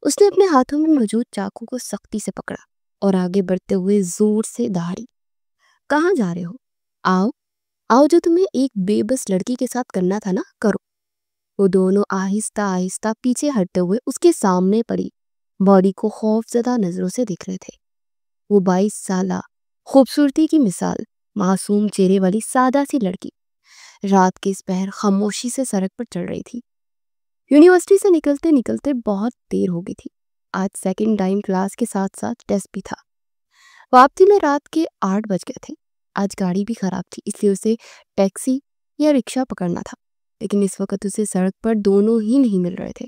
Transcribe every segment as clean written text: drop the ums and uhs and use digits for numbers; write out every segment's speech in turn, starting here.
اس نے اپنے ہاتھوں میں موجود چاقو کو سختی سے پکڑا اور آگے بڑھتے ہوئے زور سے دہاڑی۔ کہاں جا رہے ہو؟ آؤ آؤ، جو تمہیں ایک بے بس لڑکی کے ساتھ کرنا تھا نا، کرو۔ وہ دونوں آہستہ آہستہ پیچھے ہٹتے ہوئے اس کے سامنے پڑی باڈی کو خوف زدہ نظروں سے دیکھ رہے تھے۔ وہ 22 سالہ خوبصورتی کی مثال، معصوم چہرے والی سادہ سی لڑکی رات کے اس پہر خاموشی سے سڑک پر چل رہی تھی۔ یونیورسٹی سے نکلتے نکلتے بہت دیر ہو گئی تھی۔ آج سیکنڈ ٹائم کلاس کے ساتھ ساتھ ٹیسٹ بھی تھا۔ واپسی میں رات کے 8 بج گئے تھے۔ آج گاڑی بھی خراب تھی، اس لیے اسے ٹیکسی یا رکشہ پکڑنا تھا، لیکن اس وقت اسے سڑک پر دونوں ہی نہیں مل رہے تھے۔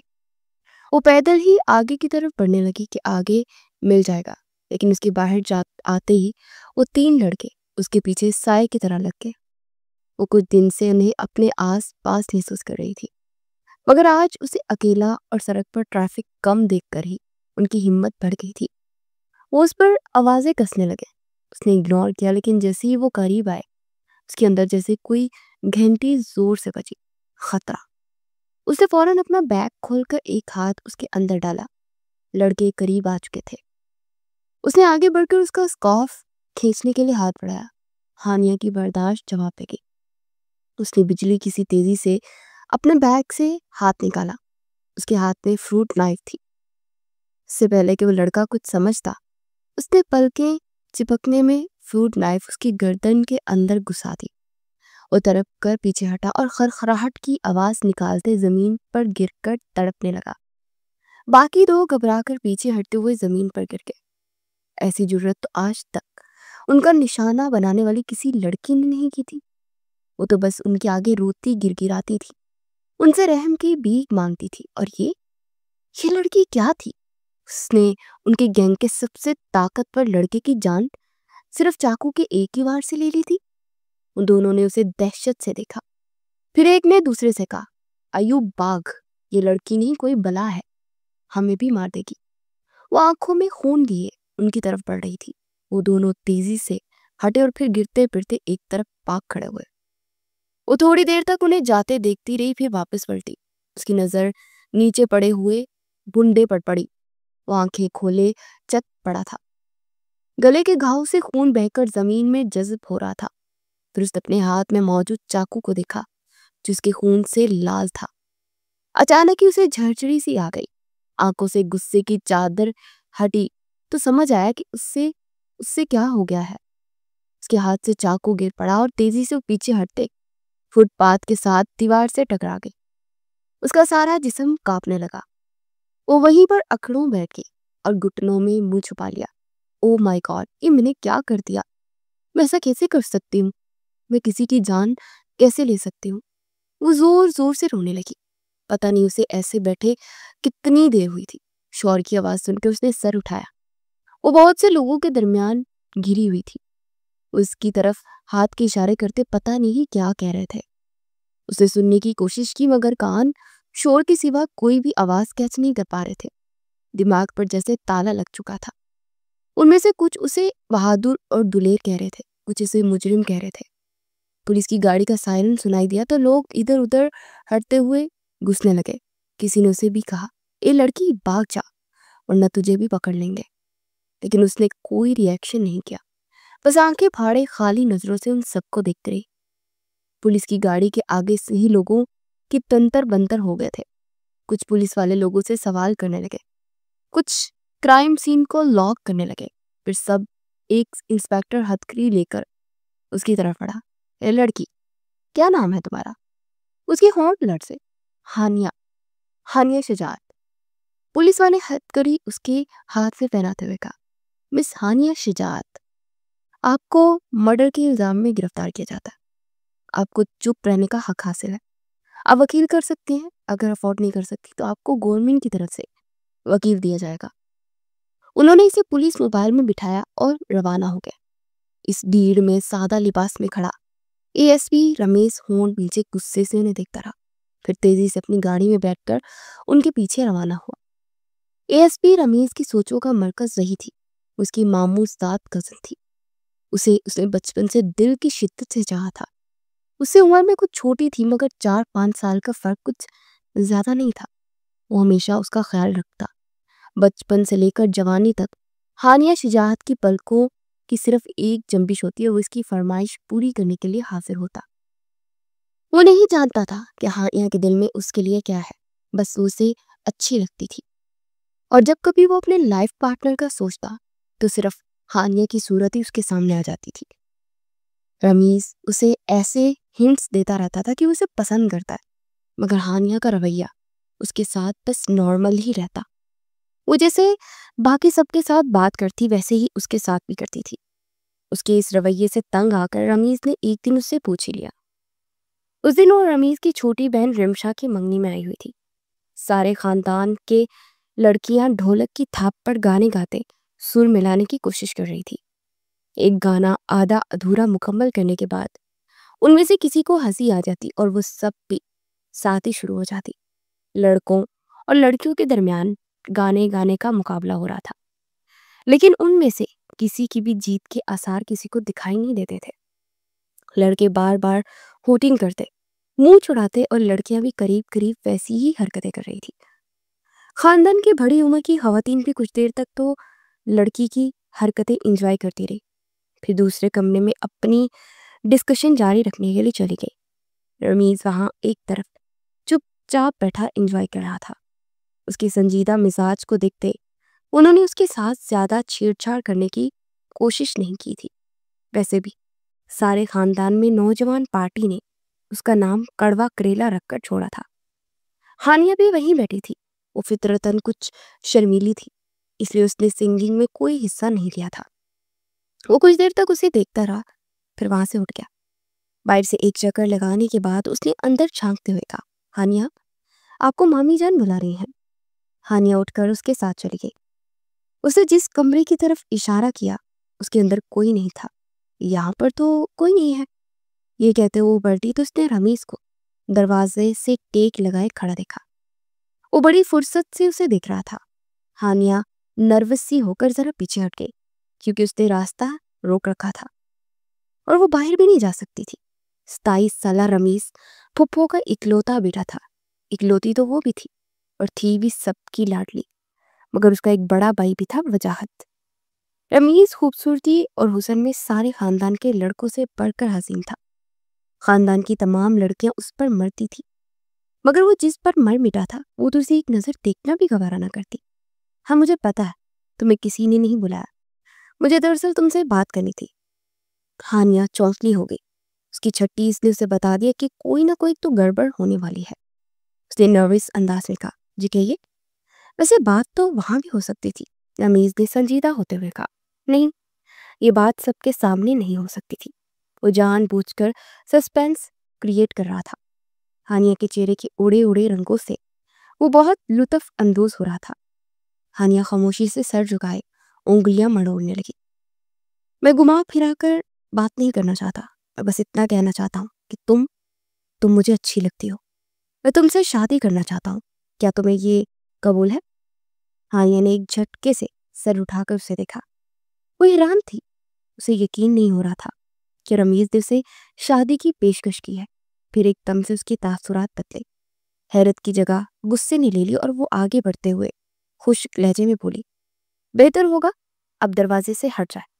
وہ پیدل ہی آگے کی طرف بڑھنے لگی کہ آگے مل جائے گا، لیکن اس کے باہر آتے ہی وہ 3 لڑکے اس کے پیچھے سائے کی طرح لگ گئے۔ وہ کچھ دن سے انہیں اپنے آس پاس محسوس کر رہی تھی، مگر آج اسے اکیلا اور سڑک پر ٹریفک کم دیکھ کر ہی ان کی ہمت بڑھ گئی تھی۔ وہ اس پر آوازیں کسنے لگے۔ اس نے اگنور کیا، لیکن جیسے ہی وہ قریب آئے اس کے اندر جیسے کوئی گھنٹی زور سے بجی۔ خطرہ۔ اس نے فوراً اپنا بیگ کھول کر ایک ہاتھ اس کے اندر ڈالا۔ لڑکے قریب آ چکے تھے۔ اس نے آگے بڑھ کر اس کا سکارف کھینچنے کے لیے ہاتھ بڑھایا۔ ہانیہ کی برداشت جواب پہ گئی۔ اس نے بجلی کی سی تیزی سے اپنے بیگ سے ہاتھ نکالا۔ اس کے ہاتھ میں فروٹ نائف تھی۔ اس سے پہلے کہ وہ لڑکا کچھ سمجھتا، اس نے پلکیں چپکنے میں فروٹ نائف اس کی گردن کے اندر گھسا دی۔ وہ تڑپ کر پیچھے ہٹا اور خرخراہٹ کی آواز نکالتے زمین پر گر کر تڑپنے لگا۔ باقی 2 گھبرا کر پیچھے ہٹتے ہوئے زمین پر گر گئے۔ ایسی جرت تو آج تک ان کا نشانہ بنانے والی کسی لڑکی نے نہیں کی تھی۔ وہ تو بس ان کے آگے روتی گڑگڑاتی تھی، ان سے رحم کی بھیک مانگتی تھی۔ اور یہ لڑکی کیا تھی؟ اس نے ان کے گینگ کے سب سے طاقتور لڑکے کی جان صرف چاقو کے ایک ہی وار سے لے لی تھی۔ ان دونوں نے اسے دہشت سے دیکھا۔ پھر ایک نے دوسرے سے کہا، ایوب باغ، یہ لڑکی نہیں کوئی بلا ہے، ہمیں بھی مار دے گی۔ وہ آنکھوں میں خون لیے ان کی طرف بڑھ رہی تھی۔ وہ دونوں تیزی سے ہٹے اور پھر گرتے پھرتے ایک طرف پاک کھڑے ہوئے۔ وہ تھوڑی دیر تک انہیں جاتے دیکھتی رہی، پھر واپس پلٹی۔ اس کی نظر نیچے پڑے ہوئے بنڈے پر پڑی۔ وہ آنکھیں کھولے چت پڑا تھا۔ گلے کے گھاؤ سے خون بہہ کر زمین میں جذب ہو رہا تھا۔ پھر اس نے اپنے ہاتھ میں موجود چاقو کو دیکھا، جس کے خون سے لال تھا۔ اچانک ہی اسے جھرجھری سی آ گئی۔ آنکھوں سے غصے کی چادر ہٹی تو سمجھ آیا کہ اس سے کیا ہو گیا ہے۔ اس کے ہاتھ سے چاقو گر پڑا اور تیزی سے وہ پیچھے ہٹتے فٹ پاتھ کے ساتھ دیوار سے ٹکرا گئی۔ اس کا سارا جسم کانپنے لگا۔ وہ وہیں پر اکڑوں بیٹھ گئی اور گھٹنوں میں منہ چھپا لیا۔ او مائی گاڈ، یہ میں نے کیا کر دیا؟ میں ایسا کیسے کر سکتی ہوں؟ میں کسی کی جان کیسے لے سکتی ہوں؟ وہ زور زور سے رونے لگی۔ پتہ نہیں اسے ایسے بیٹھے کتنی دیر ہوئی تھی۔ شور کی آواز سن کے اس نے سر اٹھایا۔ وہ بہت سے لوگوں کے درمیان گھری ہوئی تھی۔ اس کی طرف ہاتھ کے اشارے کرتے پتہ نہیں کیا کہہ رہے تھے۔ اس نے سننے کی کوشش کی، مگر کان شور کے سوا کوئی بھی آواز کیچ نہیں کر پا رہے تھے۔ دماغ پر جیسے تالا لگ چکا تھا۔ ان میں سے کچھ اسے بہادر اور دلیر کہہ رہے تھے، کچھ اسے مجرم کہہ رہے تھے۔ پولیس کی گاڑی کا سائرن سنائی دیا تو لوگ ادھر ادھر ہٹتے ہوئے گھسنے لگے۔ کسی نے اسے بھی کہا، اے لڑکی بھاگ جا ورنہ تجھے بھی پکڑ لیں گے، لیکن اس نے کوئی ری ایکشن نہیں کیا، بس آنکھیں پھاڑے خالی نظروں سے ان سب کو دیکھتے رہی۔ پولیس کی گاڑی کے آگے سے ہی لوگوں کی تنتر بنتر ہو گئے تھے۔ کچھ پولیس والے لوگوں سے سوال کرنے لگے، کچھ کرائم سین کو لاک کرنے لگے۔ پھر سب ایک انسپیکٹر ہتھکڑی لے کر اس کی طرف بڑھا۔ اے لڑکی، کیا نام ہے تمہارا؟ اس کی ہونٹ لرزے۔ ہانیہ شجاعت۔ پولیس والے ہتھکڑی اس کے ہاتھ سے پہناتے ہوئے کہا، مس ہانیہ شجاعت، آپ کو مرڈر کے الزام میں گرفتار کیا جاتا ہے۔ آپ کو چپ رہنے کا حق حاصل ہے۔ آپ وکیل کر سکتے ہیں، اگر افورڈ نہیں کر سکتی تو آپ کو گورنمنٹ کی طرف سے وکیل دیا جائے گا۔ انہوں نے اسے پولیس موبائل میں بٹھایا اور روانہ ہو گئے۔ اس بھیڑ میں سادہ لباس میں کھڑا اے ایس پی رمیش ہونٹ نیچے غصے سے انہیں دیکھتا رہا، پھر تیزی سے اپنی گاڑی میں بیٹھ کر ان کے پیچھے روانہ ہوا۔ اے ایس پی رمیش کی سوچوں کا مرکز وہی تھی۔ اس کی ماموس ذات کزن تھی۔ اسے اس نے بچپن سے دل کی شدت سے چاہا تھا۔ اس سے عمر میں کچھ چھوٹی تھی، مگر 4-5 سال کا فرق کچھ زیادہ نہیں تھا۔ وہ ہمیشہ اس کا خیال رکھتا، بچپن سے لے کر جوانی تک ہانیہ شجاعت کی پلکوں کی صرف ایک جنبش ہوتی ہے، وہ اس کی فرمائش پوری کرنے کے لیے حاضر ہوتا۔ وہ نہیں جانتا تھا کہ ہانیہ کے دل میں اس کے لیے کیا ہے، بس وہ اسے اچھی لگتی تھی، اور جب کبھی وہ اپنے لائف پارٹنر کا سوچتا تو صرف ہانیہ کی صورت ہی اس کے سامنے آ جاتی تھی۔ رمیز اسے ایسے ہنٹس دیتا رہتا تھا کہ وہ اسے پسند کرتا ہے، مگر ہانیہ کا رویہ اس کے ساتھ بس نارمل ہی رہتا۔ وہ جیسے باقی سب کے ساتھ بات کرتی ویسے ہی اس کے ساتھ بھی کرتی تھی۔ اس کے اس رویے سے تنگ آ کر رمیز نے ایک دن اس سے پوچھ ہی لیا۔ اس دن وہ رمیز کی چھوٹی بہن رمشا کی منگنی میں آئی ہوئی تھی۔ سارے خاندان کے لڑکیاں ڈھولک کی تھاپ پر گانے گاتے سر ملانے کی کوشش کر رہی تھی۔ ایک گانا آدھا ادھورا مکمل کرنے کے بعد ان میں سے کسی کو ہنسی آ جاتی اور وہ سب بھی ساتھ ہی شروع ہو جاتی۔ لڑکوں اور لڑکیوں کے درمیان گانے گانے کا مقابلہ ہو رہا تھا، لیکن ان میں سے کسی کی بھی جیت کے آثار کسی کو دکھائی نہیں دیتے تھے۔ لڑکے بار بار ہوٹنگ کرتے، منہ چڑھاتے، اور لڑکیاں بھی قریب قریب ویسی ہی حرکتیں کر رہی تھی۔ خاندان کی بڑی عمر کی خواتین بھی کچھ دیر تک تو لڑکی کی حرکتیں انجوائے کرتی رہی، پھر دوسرے کمرے میں اپنی ڈسکشن جاری رکھنے کے لیے چلی گئی۔ رمیز وہاں ایک طرف چپ چاپ بیٹھا انجوائے کر رہا تھا۔ اس کے سنجیدہ مزاج کو دیکھتے انہوں نے اس کے ساتھ زیادہ چھیڑ چھاڑ کرنے کی کوشش نہیں کی تھی۔ ویسے بھی سارے خاندان میں نوجوان پارٹی نے اس کا نام کڑوا کریلا رکھ کر چھوڑا تھا۔ ہانیہ بھی وہیں بیٹھی تھی۔ وہ فطرتاً کچھ شرمیلی تھی، اس لیے اس نے سنگنگ میں کوئی حصہ نہیں لیا تھا۔ وہ کچھ دیر تک اسے دیکھتا رہا، پھر وہاں سے اٹھ گیا۔ باہر سے ایک چکر لگانے کے بعد اس نے اندر جھانکتے ہوئے کہا، ہانیہ آپ کو مامی جان بلا رہی ہیں۔ ہانیہ اٹھ کر اس کے ساتھ چلی گئی۔ اسے جس کمرے کی طرف اشارہ کیا اس کے اندر کوئی نہیں تھا۔ یہاں پر تو کوئی نہیں ہے، یہ کہتے وہ بڑھتی تو اس نے رمیز کو دروازے سے ٹیک لگائے کھڑا دیکھا۔ وہ بڑی فرصت سے اسے دیکھ رہا تھا۔ ہانیہ نروس سی ہو کر ذرا پیچھے ہٹ گئی، کیونکہ اس نے راستہ روک رکھا تھا اور وہ باہر بھی نہیں جا سکتی تھی۔ 27 سالہ رمیز پھپھو کا اکلوتا بیٹا تھا۔ اکلوتی تو وہ بھی تھی اور تھی بھی سب کی لاڈلی، مگر اس کا ایک بڑا بھائی بھی تھا، وجاہت۔ رمیز خوبصورتی اور حسن میں سارے خاندان کے لڑکوں سے بڑھ کر حسین تھا۔ خاندان کی تمام لڑکیاں اس پر مرتی تھی، مگر وہ جس پر مر مٹا تھا وہ تو اسے ایک نظر دیکھنا بھی گوارا نہ کرتی۔ ہاں مجھے پتا ہے تمہیں کسی نے نہیں بلایا، مجھے دراصل تم سے بات کرنی تھی۔ ہانیہ چونکی ہو گئی۔ اس کی چھٹی اس نے اسے بتا دیا کہ کوئی نہ کوئی تو گڑبڑ ہونے والی ہے۔ اس نے نروس انداز میں کہا، جی کہیے۔ ویسے بات تو وہاں بھی ہو سکتی تھی، رمیز نے سنجیدہ ہوتے ہوئے کہا۔ نہیں، یہ بات سب کے سامنے نہیں ہو سکتی تھی۔ وہ جان بوجھ کر سسپینس کریٹ کر رہا تھا۔ ہانیہ کے چہرے کے اڑے اڑے رنگوں سے وہ بہت لطف اندوز ہو رہا تھا۔ ہانیہ خاموشی سے سر جھکائے انگلیاں مڑوڑنے لگی۔ میں گھما پھرا کر بات نہیں کرنا چاہتا، میں بس اتنا کہنا چاہتا ہوں کہ تم مجھے اچھی لگتی ہو۔ میں تم سے شادی کرنا چاہتا ہوں، کیا تمہیں یہ قبول ہے؟ ہانیہ نے ایک جھٹکے سے سر اٹھا کر اسے دیکھا۔ وہ حیران تھی، اسے یقین نہیں ہو رہا تھا کہ رمیز نے اسے شادی کی پیشکش کی ہے۔ پھر ایک دم سے اس کی تاثرات بدلے، حیرت کی جگہ غصے نے لے لی اور وہ آگے بڑھتے ہوئے خشک لہجے میں بولی، بہتر ہوگا اب دروازے سے ہٹ جائے،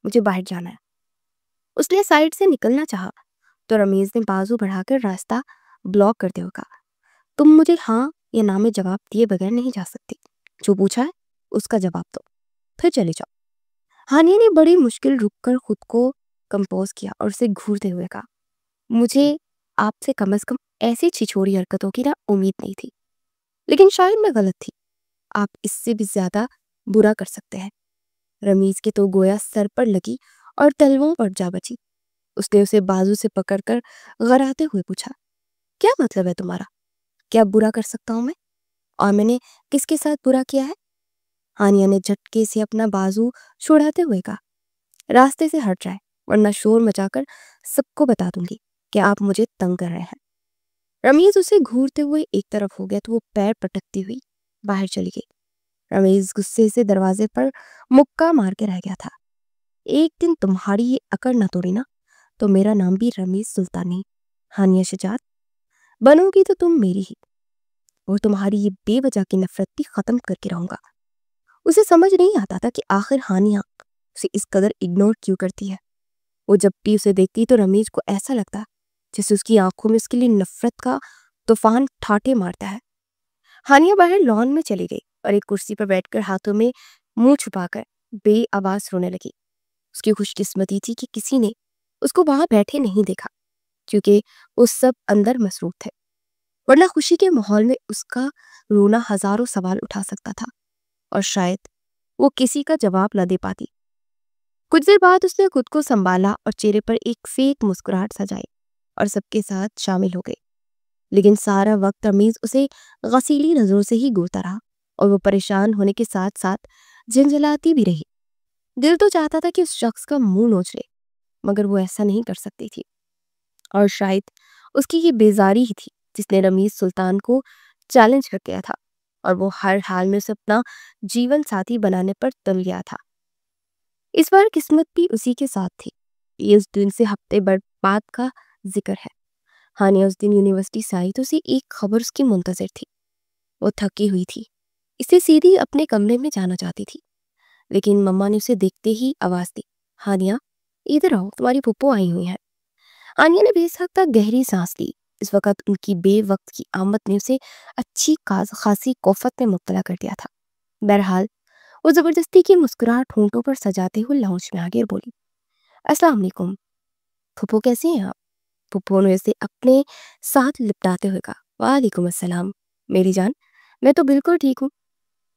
مجھے باہر جانا ہے۔ اس نے سائڈ سے نکلنا چاہا تو رمیز نے بازو بڑھا کر راستہ بلاک کرتے ہوئے کہا، تم مجھے ہاں یا نہ میں جواب دیے بغیر نہیں جا سکتی، جو پوچھا ہے اس کا جواب دو، پھر چلے جاؤ۔ ہانیہ نے بڑی مشکل رک کر خود کو کمپوز کیا اور اسے گھورتے ہوئے کہا، مجھے آپ سے کم از کم ایسی چھچھوڑی حرکتوں کی نہ امید نہیں تھی، لیکن شاید میں غلط تھی، آپ اس سے بھی زیادہ برا کر سکتے ہیں۔ رمیز کے تو گویا سر پر لگی اور تلووں پر جا بچی۔ اس نے اسے بازو سے پکڑ کر غراتے ہوئے پوچھا، کیا مطلب ہے تمہارا؟ کیا برا کر سکتا ہوں میں؟ اور میں نے کس کے ساتھ برا کیا ہے؟ ہانیہ نے جھٹکے سے اپنا بازو چھڑاتے ہوئے کہا، راستے سے ہٹ جائے ورنہ شور مچا کر سب کو بتا دوں گی کہ آپ مجھے تنگ کر رہے ہیں۔ رمیز اسے گھورتے ہوئے ایک طرف ہو گیا تو وہ پیر پٹکتی ہوئی باہر چلی گئی۔ رمیز غصے سے دروازے پر مکہ مار کے رہ گیا تھا۔ ایک دن تمہاری یہ اکڑ نہ توڑی نا تو میرا نام بھی رمیز سلطان نہیں، ہانیہ شجاعت بنو گی تو تم میری ہی، اور تمہاری یہ بے وجہ کی نفرت بھی ختم کر کے رہوں گا۔ اسے سمجھ نہیں آتا تھا کہ آخر ہانیہ اسے اس قدر اگنور کیوں کرتی ہے۔ وہ جب بھی اسے دیکھتی تو رمیز کو ایسا لگتا جیسے اس کی آنکھوں میں اس کے لیے نفرت کا طوفان ٹھاٹے مارتا ہے۔ ہانیہ باہر لان میں چلی گئی اور ایک کرسی پر بیٹھ کر ہاتھوں میں منہ چھپا کر بے آواز رونے لگی۔ اس کی خوش قسمتی تھی کہ کسی نے اس کو وہاں بیٹھے نہیں دیکھا، کیونکہ وہ سب اندر مصروف تھے، ورنہ خوشی کے ماحول میں اس کا رونا ہزاروں سوال اٹھا سکتا تھا اور شاید وہ کسی کا جواب نہ دے پاتی۔ کچھ دیر بعد اس نے خود کو سنبھالا اور چہرے پر ایک فیک مسکراہٹ سجائی اور سب کے ساتھ شامل ہو گئی، لیکن سارا وقت رمیز اسے غسیلی نظروں سے ہی گھورتا رہا اور وہ پریشان ہونے کے ساتھ ساتھ جھنجھلاتی بھی رہی۔ دل تو چاہتا تھا کہ اس شخص کا منہ نوچ لے، مگر وہ ایسا نہیں کر سکتی تھی، اور شاید اس کی یہ بیزاری ہی تھی جس نے رمیز سلطان کو چیلنج کر دیا تھا اور وہ ہر حال میں اسے اپنا جیون ساتھی بنانے پر تل گیا تھا۔ اس بار قسمت بھی اسی کے ساتھ تھی۔ یہ اس دن سے ہفتے بھر بعد کا ذکر ہے۔ ہانیہ اس دن یونیورسٹی سے آئی تو اسے ایک خبر اس کی منتظر تھی۔ وہ تھکی ہوئی تھی، اسے سیدھی اپنے کمرے میں جانا چاہتی تھی، لیکن مما نے اسے دیکھتے ہی آواز دی، ہانیہ ادھر آؤ، تمہاری پھپھو آئی ہوئی ہے۔ ہانیہ نے بے ساختہ گہری سانس لی۔ اس وقت ان کی بے وقت کی آمد نے اسے اچھی خاصی کوفت میں مبتلا کر دیا تھا۔ بہرحال وہ زبردستی کی مسکراہٹ ہونٹوں پر سجاتے ہوئے لاؤنج میں آگے بولی، السلام علیکم پھپھو، کیسے ہیں آپ؟ پھپھو نے اسے اپنے ساتھ لپٹاتے ہوئے کہا، وعلیکم السلام میری جان، میں تو بالکل ٹھیک ہوں،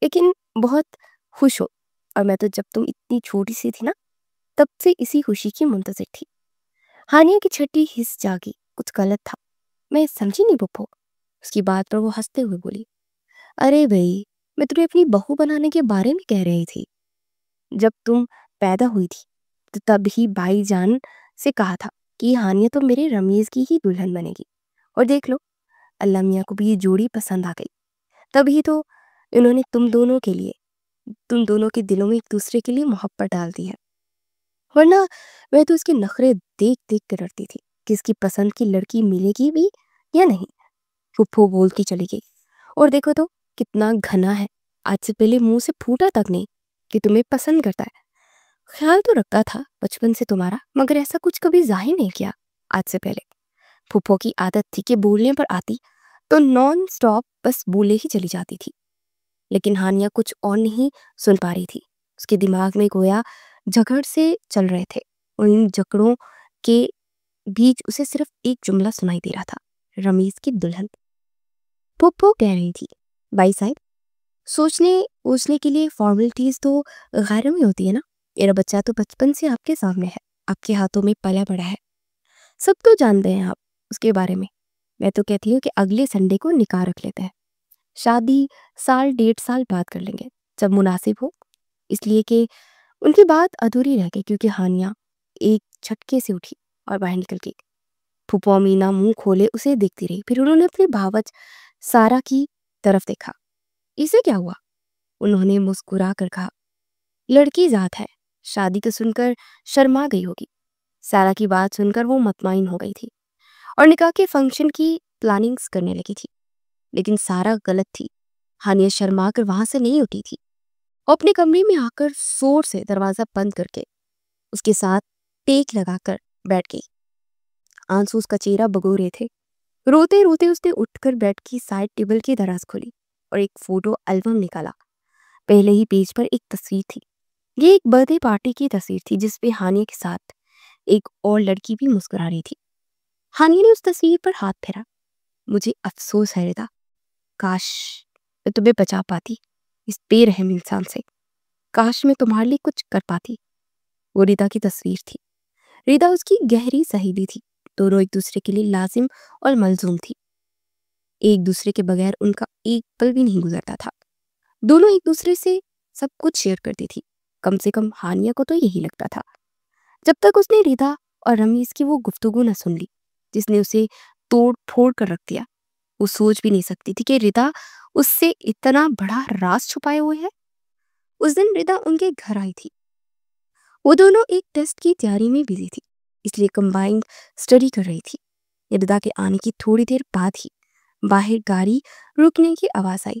لیکن بہت خوش ہوں، اور میں تو جب تم اتنی چھوٹی سی تھی نا تب سے اسی خوشی کی منتظر تھی۔ ہانیہ کی چھٹی حس جاگی، کچھ غلط تھا، میں سمجھی نہیں پھپھو۔ اس کی بات پر وہ ہنستے ہوئے بولی، ارے بھائی، میں تمہیں اپنی بہو بنانے کے بارے میں کہہ رہی تھی۔ جب تم پیدا ہوئی تھی تو تب ہی بھائی جان سے کہا تھا کہ ہانیہ تو میرے رمیز کی ہی دلہن بنے گی، اور دیکھ لو اللہ میاں کو بھی یہ جوڑی پسند آ گئی، تبھی تو انہوں نے تم دونوں کے دلوں میں ایک دوسرے کے لیے محبت ڈال دی ہے، ورنہ میں تو اس کے نخرے دیکھ دیکھ کر ڈرتی تھی کہ اس کی پسند کی لڑکی ملے گی بھی یا نہیں۔ پھپھو بولتی چلی گئی، اور دیکھو تو کتنا گھنا ہے، آج سے پہلے منہ سے پھوٹا تک نہیں کہ تمہیں پسند کرتا ہے۔ خیال تو رکھتا تھا بچپن سے تمہارا، مگر ایسا کچھ کبھی ظاہر نہیں کیا آج سے پہلے۔ پھپھو کی عادت تھی کہ بولنے پر آتی تو نان سٹاپ بس بولے ہی چلی جاتی تھی، لیکن ہانیہ کچھ اور نہیں سن پا رہی تھی۔ اس کے دماغ میں گویا جھگڑ سے چل رہے تھے، اور ان جھگڑوں کے بیچ اسے صرف ایک جملہ سنائی دے رہا تھا، رمیز کی دلہن۔ پھپھو کہہ رہی تھی، بھائی صاحب، سوچنے کے لیے فارملٹیز تو غیروں میں ہوتی ہے نا، میرا بچہ تو بچپن سے آپ کے سامنے ہے، آپ کے ہاتھوں میں پلا بڑا ہے، سب تو جانتے ہیں آپ اس کے بارے میں۔ میں تو کہتی ہوں کہ اگلے سنڈے کو نکاح رکھ لیتے ہیں، شادی 1.5 سال بعد کر لیں گے جب مناسب ہو، اس لیے کہ ان کی بات ادھوری رہ گئی کیونکہ ہانیہ ایک جھٹکے سے اٹھی اور باہر نکل گئی۔ پھپھو امینا منہ کھولے اسے دیکھتی رہی، پھر انہوں نے اپنی بھاوج سارا کی طرف دیکھا۔ اسے کیا ہوا؟ انہوں نے مسکرا کر کہا، لڑکی ذات ہے، شادی کو سن کر شرما گئی ہوگی۔ سارا کی بات سن کر وہ مطمئن ہو گئی تھی اور نکاح کے فنکشن کی پلاننگز کرنے لگی تھی، لیکن سارا غلط تھی۔ ہانیہ شرما کر وہاں سے نہیں اٹھی تھی، اور اپنے کمرے میں آ کر زور سے دروازہ بند کر کے اس کے ساتھ ٹیک لگا کر بیٹھ گئی۔ آنسو اس کا چہرہ بگو رہے تھے۔ روتے روتے اس نے اٹھ کر بیڈ کی سائڈ ٹیبل کی دراز کھولی اور ایک فوٹو البم نکالا۔ پہلے ہی پیج پر ایک تصویر تھی، یہ ایک برتھ ڈے پارٹی کی تصویر تھی جس پہ ہانیہ کے ساتھ ایک اور لڑکی بھی مسکرا رہی تھی۔ ہانیہ نے اس تصویر پر ہاتھ پھیرا، مجھے افسوس ہے ردا، کاش میں تمہیں بچا پاتی اس بے رحم انسان سے، کاش میں تمہارے لیے کچھ کر پاتی۔ وہ ردا کی تصویر تھی۔ ردا اس کی گہری سہیلی تھی، دونوں ایک دوسرے کے لیے لازم اور ملزوم تھی، ایک دوسرے کے بغیر ان کا ایک پل بھی نہیں گزرتا تھا، دونوں ایک دوسرے سے سب کچھ شیئر کرتی تھی، کم سے کم ہانیہ کو تو یہی لگتا تھا، جب تک اس نے ردا اور رمیز کی وہ گفتگو نہ سن لی جس نے اسے توڑ پھوڑ کر رکھ دیا۔ وہ سوچ بھی نہیں سکتی تھی کہ ردا اس سے اتنا بڑا راز چھپائے ہوئے ہے۔ اس دن ردا ان کے گھر آئی تھی، وہ دونوں ایک ٹیسٹ کی تیاری میں بزی تھی، اس لیے کمبائنڈ اسٹڈی کر رہی تھی۔ ردا کے آنے کی تھوڑی دیر بعد ہی باہر گاڑی رکنے کی آواز آئی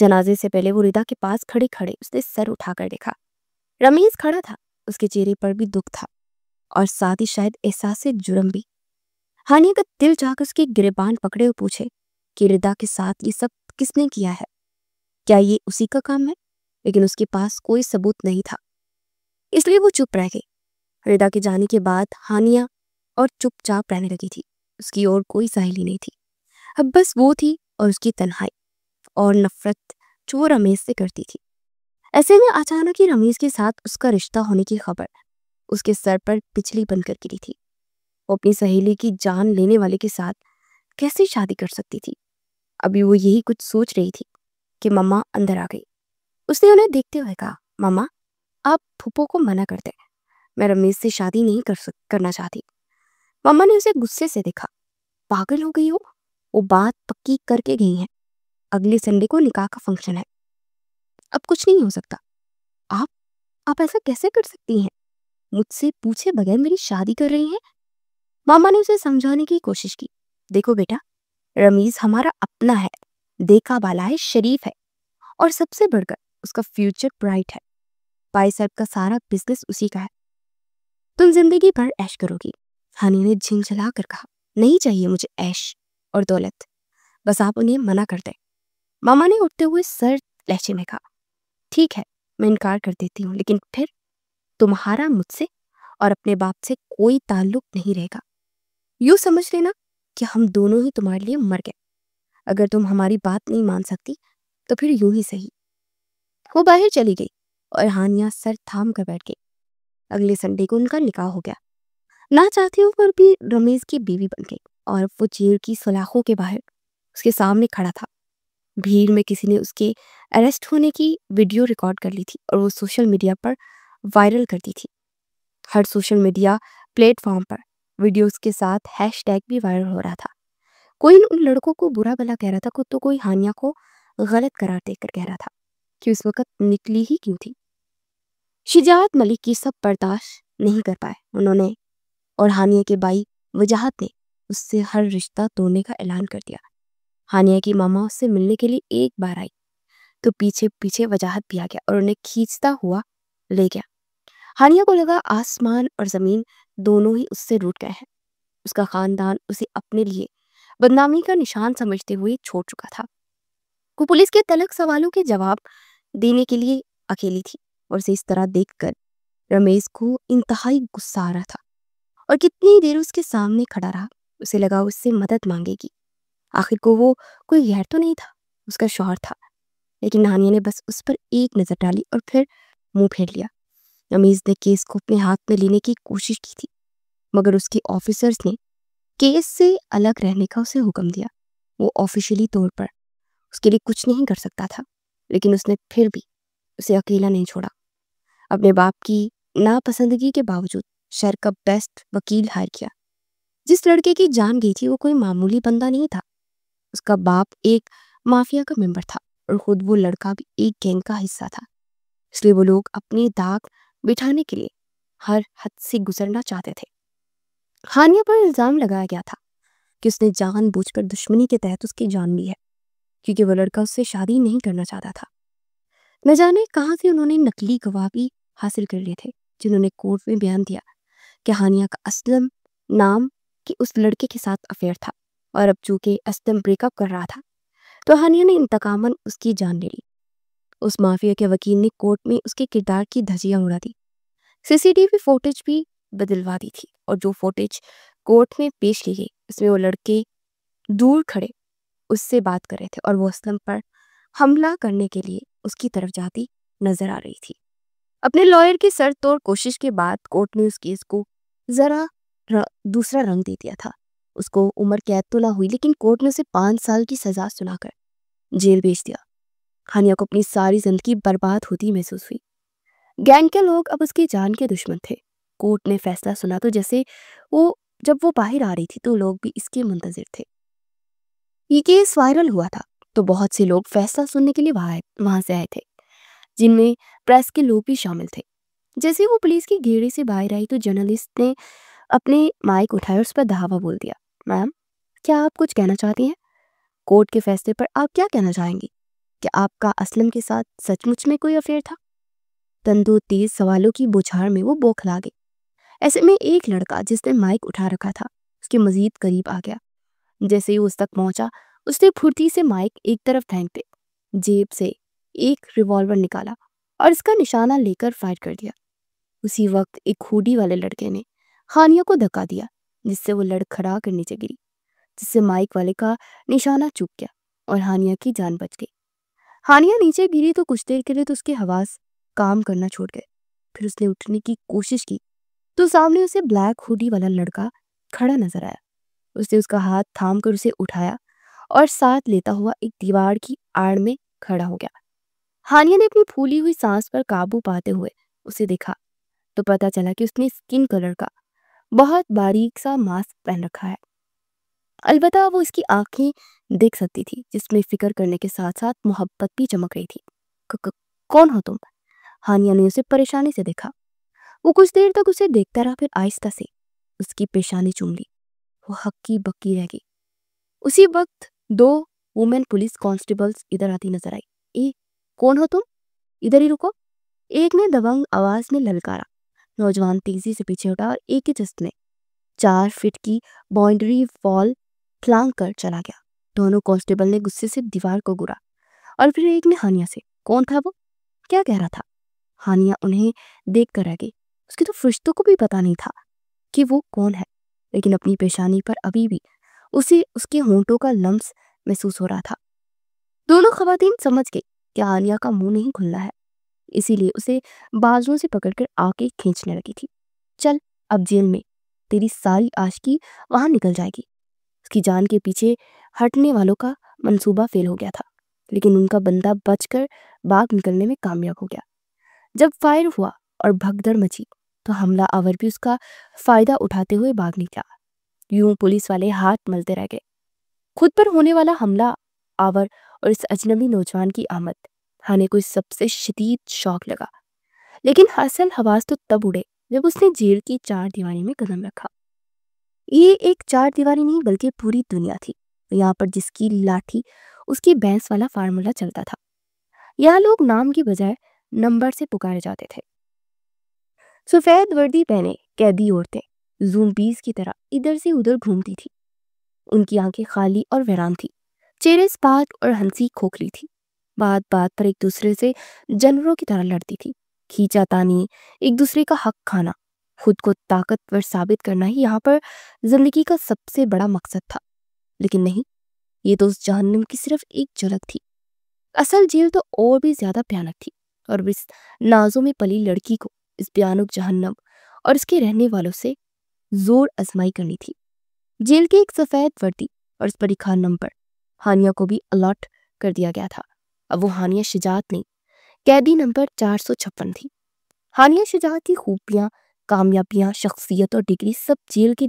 جنازے سے پہلے وہ ردا کے پاس کھڑے کھڑے اس نے سر اٹھا کر دیکھا۔ رمیز کھڑا تھا، اس کے چہرے پر بھی دکھ تھا اور ساتھ ہی شاید احساس جرم بھی۔ ہانیہ کا دل جا کر اس کی گریبان پکڑے اور پوچھے کہ ردا کے ساتھ یہ سب کس نے کیا ہے؟ کیا یہ اسی کا کام ہے؟ لیکن اس کے پاس کوئی ثبوت نہیں تھا، اس لیے وہ چپ رہ گئی۔ ردا کے جانے کے بعد ہانیہ اور چپ چاپ رہنے لگی تھی۔ اس کی اور کوئی سہیلی نہیں تھی، اب بس وہ تھی اور اس کی تنہائی اور نفرت جو وہ رمیز سے کرتی تھی۔ ایسے میں اچانک ہی رمیز کے ساتھ اس کا رشتہ ہونے کی خبر اس کے سر پر بجلی بن کر گری تھی۔ وہ اپنی سہیلی کی جان لینے والے کے ساتھ کیسے شادی کر سکتی تھی؟ ابھی وہ یہی کچھ سوچ رہی تھی کہ مما اندر آ گئی۔ اس نے انہیں دیکھتے ہوئے کہا، مما آپ پھپھو کو منع کر دیں، میں رمیز سے شادی نہیں کرنا چاہتی۔ مما نے اسے غصے سے دیکھا، پاگل ہو گئی ہو؟ وہ بات پکی کر کے گئی ہیں، اگلے سنڈے کو نکاح کا فنکشن ہے، اب کچھ نہیں ہو سکتا۔ آپ ایسا کیسے کر سکتی ہیں؟ مجھ سے پوچھے بغیر میری شادی کر رہی ہیں؟ ماما نے اسے سمجھانے کی کوشش کی، دیکھو بیٹا، رمیز ہمارا اپنا ہے، دیکھا بالا ہے، شریف ہے اور سب سے بڑھ کر اس کا فیوچر برائٹ ہے۔ بھائی صاحب کا سارا بزنس اسی کا ہے، تم زندگی بھر عیش کرو گی۔ ہانی نے جھنجھلا کر کہا، نہیں چاہیے مجھے عیش اور دولت، بس آپ انہیں منع کر دیں۔ ماما نے اٹھتے ہوئے سر لہجے میں کہا، ٹھیک ہے میں انکار کر دیتی ہوں، لیکن پھر تمہارا مجھ سے اور اپنے باپ سے کوئی تعلق نہیں رہے گا۔ یوں سمجھ لینا کہ ہم دونوں ہی تمہارے لیے مر گئے۔ اگر تم ہماری بات نہیں مان سکتی تو پھر یوں ہی صحیح۔ وہ باہر چلی گئی اور ہانیہ سر تھام کر بیٹھ گئی۔ اگلے سنڈے کو ان کا نکاح ہو گیا۔ نہ چاہتی ہوں پر بھی رمیز کی بیوی بن گئی اور وہ جیل کی سلاخوں کے باہر اس کے سامنے کھڑا تھا۔ بھیڑ میں کسی نے اس کے اریسٹ ہونے کی ویڈیو ریکارڈ کر لی تھی اور وہ سوشل میڈیا پر وائرل کرتی تھی۔ ہر سوشل میڈیا پلیٹ فارم پر ویڈیوز کے ساتھ ہیش ٹیگ بھی وائرل ہو رہا تھا۔ کوئی ان لڑکوں کو برا بلا کہہ رہا تھا تو کوئی ہانیہ کو غلط قرار دے کر کہہ رہا تھا کہ اس وقت نکلی ہی کیوں تھی۔ شجاعت ملک کی سب برداشت نہیں کر پائے انہوں نے، اور ہانیہ کے بھائی وجاہت نے اس سے ہر رشتہ توڑنے کا اعلان کر دیا۔ ہانیہ کی ماما اس سے ملنے کے لیے ایک بار آئی تو پیچھے پیچھے وجاہت بھی آ گیا اور انہیں کھینچتا ہوا لے گیا۔ ہانیہ کو لگا آسمان اور زمین دونوں ہی اس سے روٹ گئے ہیں۔ اس کا خاندان اسے اپنے لیے بدنامی کا نشان سمجھتے ہوئے چھوڑ چکا تھا۔ وہ پولیس کے تلخ سوالوں کے جواب دینے کے لیے اکیلی تھی اور اسے اس طرح دیکھ کر رمیز کو انتہائی غصہ آ رہا تھا اور کتنی دیر اس کے سامنے کھڑا رہا۔ اسے لگا اس سے مدد مانگے گی، آخر کو وہ کوئی غیر تو نہیں تھا، اس کا شوہر تھا۔ لیکن ہانیہ نے بس اس پر ایک نظر ڈالی اور پھر منہ پھیر لیا۔ رمیز نے کیس کو اپنے ہاتھ میں لینے کی کوشش کی تھی مگر اس کے آفیسرز نے کیس سے الگ رہنے کا اسے حکم دیا۔ وہ آفیشلی طور پر اس کے لیے کچھ نہیں کر سکتا تھا، لیکن اس نے پھر بھی اسے اکیلا نہیں چھوڑا۔ اپنے باپ کی ناپسندگی کے باوجود شہر کا بیسٹ وکیل ہائر کیا۔ جس لڑکے کی جان گئی تھی وہ کوئی معمولی بندہ نہیں تھا، اس کا باپ ایک مافیا کا ممبر تھا اور خود وہ لڑکا بھی ایک گینگ کا حصہ تھا۔ اس لیے وہ لوگ اپنی داغ بٹھانے کے لیے ہر حد سے گزرنا چاہتے تھے۔ ہانیہ پر الزام لگایا گیا تھا کہ اس نے جان بوجھ کر دشمنی کے تحت اس کی جان لی ہے، کیونکہ وہ لڑکا اس سے شادی نہیں کرنا چاہتا تھا۔ نہ جانے کہاں سے انہوں نے نقلی گواہ بھی حاصل کر لیے تھے جنہوں نے کورٹ میں بیان دیا کہ ہانیہ کا اسلم نام کہ اس لڑکے کے ساتھ افیئر تھا، اور اب چونکہ اسلم بریک اپ کر رہا تھا تو ہانیہ نے انتقاماً اس کی جان لے لی۔ اس مافیا کے وکیل نے کورٹ میں اس کے کردار کی دھجیاں اڑا دی، سی سی ٹی وی فوٹیج بھی بدلوا دی تھی، اور جو فوٹیج کورٹ میں پیش کی گئی اس میں وہ لڑکے دور کھڑے اس سے بات کر رہے تھے اور وہ اسلم پر حملہ کرنے کے لیے اس کی طرف جاتی نظر آ رہی تھی۔ اپنے لائر کی سر توڑ کوشش کے بعد کورٹ نے اس کیس کو ذرا دوسرا رنگ دے دیا تھا۔ اس کو عمر قید تو نہ ہوئی لیکن کورٹ نے اسے 5 سال کی سزا سنا کر جیل بھیج دیا۔ ہانیہ کو اپنی ساری زندگی برباد ہوتی محسوس ہوئی۔ گینگ کے لوگ اب اس کی جان کے دشمن تھے۔ کورٹ نے فیصلہ سنا تو جب وہ باہر آ رہی تھی تو لوگ بھی اس کے منتظر تھے۔ یہ کیس وائرل ہوا تھا تو بہت سے لوگ فیصلہ سننے کے لیے وہاں سے آئے تھے، جن میں پریس کے لوگ بھی شامل تھے۔ جیسے وہ پولیس کی گھیرے سے باہر آئی تو جرنلسٹ نے اپنے مائک اٹھایا اور اس پر دھاوا بول دیا، میم کیا آپ کچھ کہنا چاہتی ہیں؟ کورٹ کے فیصلے پر آپ کیا کہنا چاہیں گی؟ کہ آپ کا اسلم کے ساتھ سچ مچ میں کوئی افیئر تھا؟ تندو تیز سوالوں کی بوچھار میں وہ بوکھلا گئی۔ ایسے میں ایک لڑکا جس نے مائک اٹھا رکھا تھا اس کے مزید قریب آ گیا۔ جیسے ہی اس تک پہنچا اس نے پھرتی سے مائک ایک طرف پھینکتے جیب سے ایک ریوالور نکالا اور اس کا نشانہ لے کر فائر کر دیا۔ اسی وقت ایک ہوڈی والے لڑکے نے ہانیہ کو دھکا دیا جس سے وہ لڑکھڑا کر نیچے گری، جس سے مائک والے کا نشانہ چوک گیا اور ہانیہ کی جان بچ گئی۔ ہانیہ نیچے گری تو کچھ دیر کے لیے تو اس کے حواس کام کرنا چھوڑ گئے۔ پھر اس نے اٹھنے کی کوشش کی تو سامنے اسے بلیک ہوڈی والا لڑکا کھڑا نظر آیا۔ اس نے اس کا ہاتھ تھام کر اسے اٹھایا اور ساتھ لیتا ہوا ایک دیوار کی آڑ میں کھڑا ہو گیا۔ ہانیہ نے اپنی پھولی ہوئی سانس پر قابو پاتے ہوئے اسے دیکھا تو پتا چلا کہ اس نے اسکن کلر کا بہت باریک سا ماسک پہن رکھا ہے۔ البتہ وہ اس کی آنکھیں دیکھ سکتی تھی جس میں فکر کرنے کے ساتھ ساتھ محبت بھی چمک رہی تھی۔ کون ہو تم؟ ہانیہ نے اسے پریشانی سے دیکھا۔ وہ کچھ دیر تک اسے دیکھتا رہا، پھر آہستہ سے اس کی پیشانی چوم لی۔ وہ ہکی بکی رہ گئی۔ اسی وقت 2 وومن پولیس کانسٹیبلز ادھر آتی نظر آئی۔ کون ہو تم؟ ادھر ہی رکو، ایک نے دبنگ آواز میں للکارا۔ نوجوان تیزی سے پیچھے اٹھا اور ایک ہی جست میں 4 فٹ کی باؤنڈری وال پھلانگ کر چلا گیا۔ دونوں کانسٹیبل نے غصے سے دیوار کو گرا اور پھر ایک نے ہانیہ سے، کون تھا وہ؟ کیا کہہ رہا تھا؟ ہانیہ انہیں دیکھ کر رہ گئی۔ اس کے تو فرشتوں کو بھی پتا نہیں تھا کہ وہ کون ہے، لیکن اپنی پیشانی پر ابھی بھی اسے اس کے ہونٹوں کا لمس محسوس ہو رہا تھا۔ دونوں خواتین سمجھ گئی کہ ہانیہ کا منہ نہیں کھلنا ہے، اسی لیے اسے بازوؤں سے پکڑ کر آگے کھینچنے لگی تھی۔ چل اب جیل میں، تیری ساری عاشقی وہاں نکل جائے گی۔ اس کی جان کے پیچھے ہٹنے والوں کا منصوبہ فیل ہو گیا تھا، لیکن ان کا بندہ بچ کر باغ نکلنے میں کامیاب ہو گیا۔ جب فائر ہوا اور بھگدڑ مچی تو حملہ آور بھی اس کا فائدہ اٹھاتے ہوئے بھاگ نکلا۔ یوں پولیس والے ہاتھ ملتے رہ گئے۔ خود پر ہونے والا حملہ آور اور اس اجنبی نوجوان کی آمد ہانے کو سب سے شدید شوق لگا، لیکن اصل حواس تو تب اڑے جب اس نے جیل کی 4 دیواری میں قدم رکھا۔ یہ ایک 4 دیواری نہیں بلکہ پوری دنیا تھی۔ یہاں پر جس کی لاٹھی اس کی بھینس والا فارمولا چلتا تھا۔ یہاں لوگ نام کی بجائے نمبر سے پکارے جاتے تھے۔ سفید وردی پہنے قیدی عورتیں زومبیز کی طرح ادھر سے ادھر گھومتی تھی۔ ان کی آنکھیں خالی اور ویران تھی، چہرے سپاٹ اور ہنسی کھوکھلی تھی۔ بات بات پر ایک دوسرے سے جانوروں کی طرح لڑتی تھی۔ کھینچا تانی، ایک دوسرے کا حق کھانا، خود کو طاقتور ثابت کرنا ہی یہاں پر زندگی کا سب سے بڑا مقصد تھا۔ لیکن نہیں، یہ تو اس جہنم کی صرف ایک جھلک تھی۔ اصل جیل تو اور بھی زیادہ بھیانک تھی، اور اس نازوں میں پلی لڑکی کو اس بھیانک جہنم اور اس کے رہنے والوں سے زور آزمائی کرنی تھی۔ جیل کی ایک سفید وردی اور اس پر لکھا نمبر ہانیہ کو بھی الاٹ کر دیا گیا تھا۔ اب وہ ہانیہ شجاعت نہیں، قیدی نمبر 456 تھی۔ ہانیہ شجاعت کی خوبیاں، کامیابیاں، شخصیت اور ڈگری سب جیل کی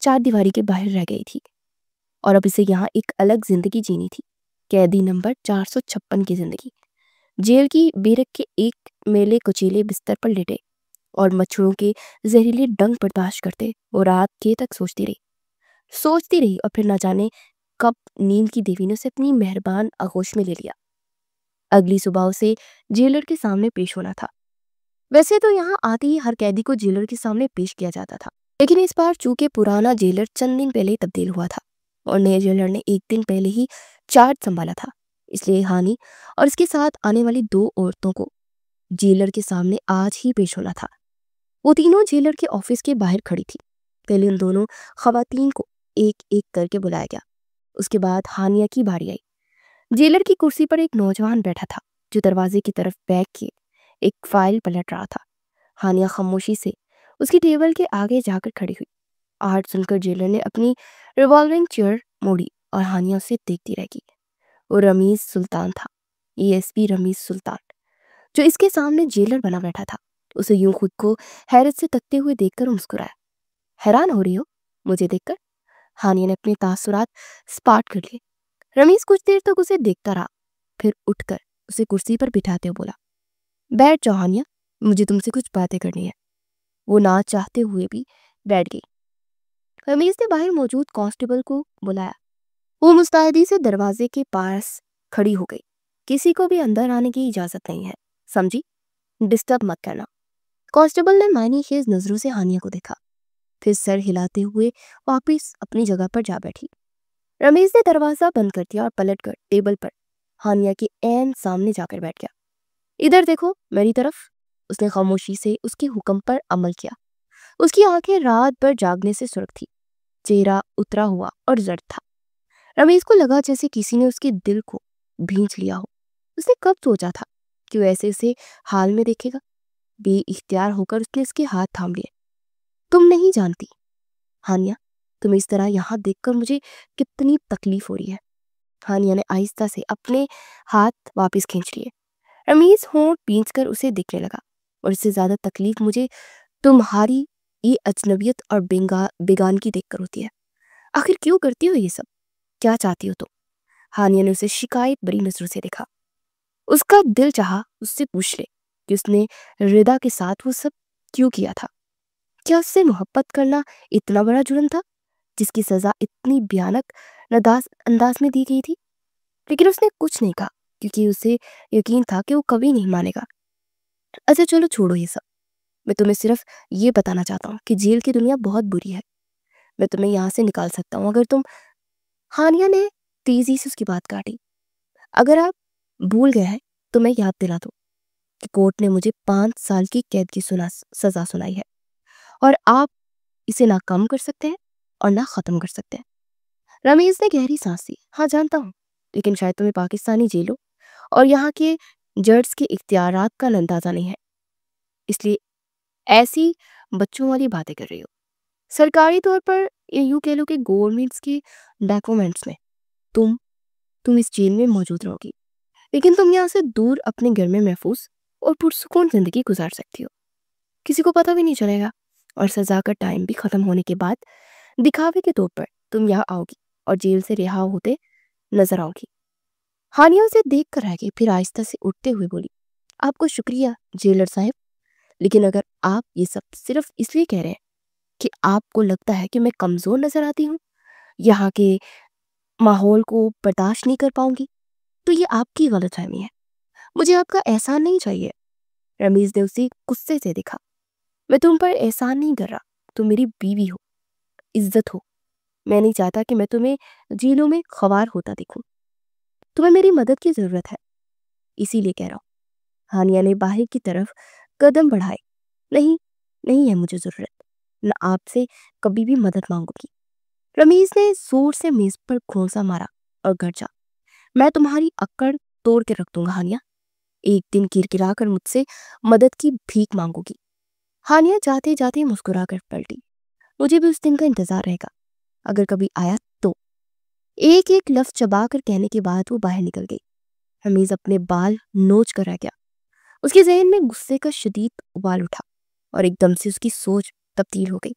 4 دیواری کے باہر رہ گئی تھی، اور اب اسے یہاں ایک الگ زندگی جینی تھی، قیدی نمبر 456 کی زندگی۔ جیل کی بیرک کے ایک میلے کچیلے بستر پر لیٹے اور مچھروں کے زہریلے ڈنگ برداشت کرتے وہ رات کے تک سوچتی رہی اور پھر نہ جانے کب نیند کی دیوی نے اسے اپنی مہربان آغوش میں لے لیا۔ اگلی صبح اسے جیلر کے سامنے پیش ہونا تھا۔ ویسے تو یہاں آتے ہی ہر قیدی کو جیلر کے سامنے پیش کیا جاتا تھا، لیکن اس بار چونکہ پرانا جیلر چند دن پہلے ہی تبدیل ہوا تھا اور نئے جیلر نے ایک دن پہلے ہی چارج سنبھالا تھا، اس لیے ہانی اور اس کے ساتھ آنے والی 2 عورتوں کو جیلر کے سامنے آج ہی پیش ہونا تھا۔ وہ تینوں جیلر کے آفس کے باہر کھڑی تھی۔ پہلے ان دونوں خواتین کو ایک ایک کر کے بلایا گیا، اس کے بعد ہانیہ کی باری آئی۔ جیلر کی کرسی پر ایک نوجوان بیٹھا تھا جو دروازے کی طرف بیک کیے ایک فائل پلٹ رہا تھا۔ ہانیہ خاموشی سے اس کی ٹیبل کے آگے جا کر کھڑی ہوئی۔ آہٹ سن کر جیلر نے اپنی ریوالونگ چیئر موڑی اور ہانیہ اسے دیکھتی رہ گئی۔ وہ رمیز سلطان تھا، ESP رمیز سلطان، جو اس کے سامنے جیلر بنا بیٹھا تھا۔ اسے یوں خود کو حیرت سے تکتے ہوئے دیکھ کر مسکرایا۔ حیران ہو رہی ہو مجھے دیکھ کر؟ ہانیہ نے اپنے تاثرات سپاٹ کر لیے۔ رمیز کچھ دیر تک اسے دیکھتا رہا، پھر اٹھ کر اسے کرسی پر بٹھاتے ہوئے بولا، بیٹھ جاؤ ہانیہ، مجھے تم سے کچھ باتیں کرنی ہے۔ وہ نہ چاہتے ہوئے بھی بیٹھ گئی۔ رمیز نے باہر موجود کانسٹیبل کو بلایا۔ وہ مستعدی سے دروازے کے پاس کھڑی ہو گئی۔ کسی کو بھی اندر آنے کی اجازت نہیں ہے، سمجھی؟ ڈسٹرب مت کرنا۔ کانسٹیبل نے معنی خیز نظروں سے ہانیہ کو دیکھا، پھر سر ہلاتے ہوئے واپس اپنی جگہ پر جا بیٹھی۔ رمیش نے دروازہ بند کر دیا اور پلٹ کر ٹیبل پر ہانیہ کے عین سامنے جا کر بیٹھ گیا۔ ادھر دیکھو میری طرف۔ اس نے خاموشی سے اس کے حکم پر عمل کیا۔ اس کی آنکھیں رات بھر جاگنے سے سرخ تھی، چہرہ اترا ہوا اور زرد تھا۔ رمیش کو لگا جیسے کسی نے اس کے دل کو بھینچ لیا ہو۔ اس نے کب سوچا تھا کہ وہ ایسے اسے حال میں دیکھے گا؟ بے اختیار ہو کر اس نے اس کے ہاتھ تھام لیے۔ تم نہیں جانتی ہانیہ، تم اس طرح یہاں دیکھ کر مجھے کتنی تکلیف ہو رہی ہے۔ ہانیہ نے آہستہ سے اپنے ہاتھ واپس کھینچ لیے۔ رمیش ہونٹ بھینچ کر اسے دیکھنے لگا، اور اس سے زیادہ تکلیف مجھے تمہاری یہ اجنبیت اور بیگانگی دیکھ کر ہوتی ہے۔ آخر کیوں کرتی ہو یہ سب؟ کیا چاہتی ہو تم؟ ہانیہ نے اسے شکایت بری نظروں سے دیکھا۔ اس کا دل چاہا اس سے پوچھ لے کہ اس نے ردا کے ساتھ وہ سب کیوں کیا تھا۔ کیا اس سے محبت کرنا اتنا بڑا جرم تھا جس کی سزا اتنی بھیانک انداز میں دی گئی تھی؟ لیکن اس نے کچھ نہیں کہا، کیونکہ اسے یقین تھا کہ وہ کبھی نہیں مانے گا۔ اچھا چلو چھوڑو یہ سب، میں تمہیں صرف یہ بتانا چاہتا ہوں کہ جیل کی دنیا بہت بری ہے۔ میں تمہیں یہاں سے نکال سکتا ہوں اگر تم… ہانیہ نے تیزی سے اس کی بات کاٹی۔ اگر آپ بھول گئے ہیں تو میں یاد دلا دوں کہ کورٹ نے مجھے 5 سال کی قید کی سزا سنائی ہے، اور آپ اسے نہ کم کر سکتے ہیں اور نہ ختم کر سکتے ہیں۔ رمیش نے گہری سانس لی۔ ہاں جانتا ہوں، لیکن شاید تمہیں پاکستانی جیلوں اور یہاں کے ججز کے اختیارات کا اندازہ نہیں ہے، اس لیے ایسی بچوں والی باتیں کر رہی ہو۔ سرکاری طور پر یوں کہہ لو کہ گورنمنٹس کے ڈاکومنٹس میں تم اس جیل میں موجود رہو گی، لیکن تم یہاں سے دور اپنے گھر میں محفوظ اور پرسکون زندگی گزار سکتی ہو۔ کسی کو پتہ بھی نہیں چلے گا، اور سزا کا ٹائم بھی ختم ہونے کے بعد دکھاوے کے طور پر تم یہاں آؤ گی اور جیل سے رہا ہوتے نظر آؤ گی۔ ہانیہ اسے دیکھ کر رہ گئی، پھر آہستہ سے اٹھتے ہوئے بولی، آپ کو شکریہ جیلر صاحب، لیکن اگر آپ یہ سب صرف اس لیے کہہ رہے ہیں کہ آپ کو لگتا ہے کہ میں کمزور نظر آتی ہوں، یہاں کے ماحول کو برداشت نہیں کر پاؤں گی، تو یہ آپ کی غلط فہمی ہے۔ مجھے آپ کا احسان نہیں چاہیے۔ رمیش نے اسے غصے سے دیکھا۔ میں تم پر احسان نہیں کر رہا، تم میری بیوی ہو، عزت ہو۔ میں نہیں چاہتا کہ میں تمہیں جیلوں میں خوار ہوتا دیکھوں۔ تمہیں میری مدد کی ضرورت ہے، اسی لیے کہہ رہا ہوں۔ ہانیہ نے باہر کی طرف قدم بڑھائے۔ نہیں ہے مجھے ضرورت، نہ آپ سے کبھی بھی مدد مانگوں گی۔ رمیش نے زور سے میز پر گھونسا مارا اور گرجا، میں تمہاری اکڑ توڑ کے رکھ دوں گا ہانیہ، ایک دن کرکرا کر مجھ سے مدد کی بھیک مانگو گی۔ ہانیہ جاتے جاتے مسکرا کر پلٹی۔ مجھے بھی اس دن کا انتظار رہے گا، اگر کبھی آیا تو۔ ایک ایک لفظ چبا کر کہنے کے بعد وہ باہر نکل گئی۔ رمیش اپنے بال نوچ کر رہ گیا۔ اس کے ذہن میں غصے کا شدید ابال اٹھا، اور ایک دم سے اس کی سوچ تبدیل ہو گئی۔